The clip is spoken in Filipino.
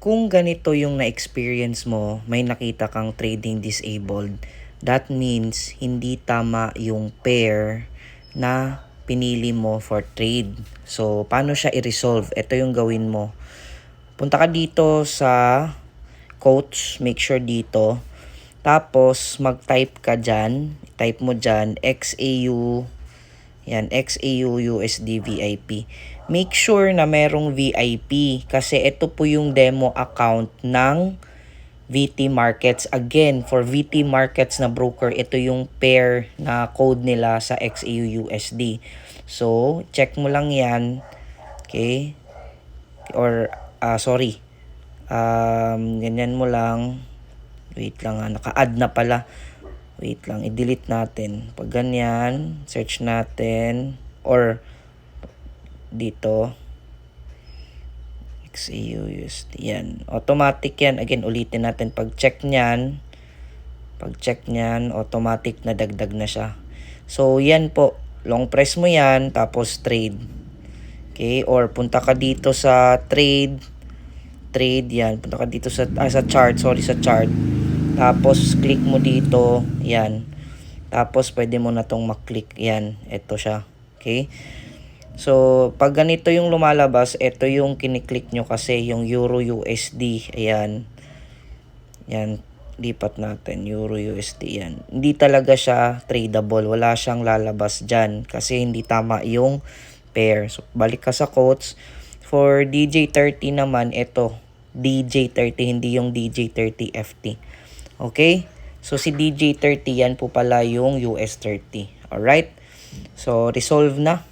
kung ganito yung na-experience mo, may nakita kang trading disabled, that means hindi tama yung pair na pinili mo for trade. So, paano siya i-resolve? Ito yung gawin mo. Punta ka dito sa quotes, make sure dito. Tapos, mag-type ka dyan. Type mo dyan, XAU, yan, XAU USD VIP. Make sure na merong VIP kasi ito po yung demo account ng VT Markets. Again, for VT Markets na broker, ito yung pair na code nila sa XAU USD. So, check mo lang yan. Okay? Or, sorry. Ganyan mo lang. Wait lang, naka-add na pala. Wait lang, i-delete natin. Pag ganyan, search natin. Or, dito. XAU USD. Yan. Automatic yan. Again, ulitin natin. Pag check nyan, automatic na dagdag na siya. So, yan po. Long press mo yan, tapos trade. Okay? Or, punta ka dito sa trade. Trade, yan. Punta ka dito sa chart. Sorry, sa chart. Tapos, click mo dito. Yan. Tapos, pwede mo na tong maklik. Yan. Ito siya. Okay? So, pag ganito yung lumalabas, ito yung kiniklik nyo kasi yung Euro USD. Ayan. Yan. Lipat natin. Euro USD. Yan. Hindi talaga siya tradable. Wala siyang lalabas dyan kasi hindi tama yung pair. So, balik ka sa quotes. For DJ30 naman, ito. DJ30, hindi yung DJ30 FT. Okay? So, si DJ30 yan po pala yung US30. Alright? So, resolve na.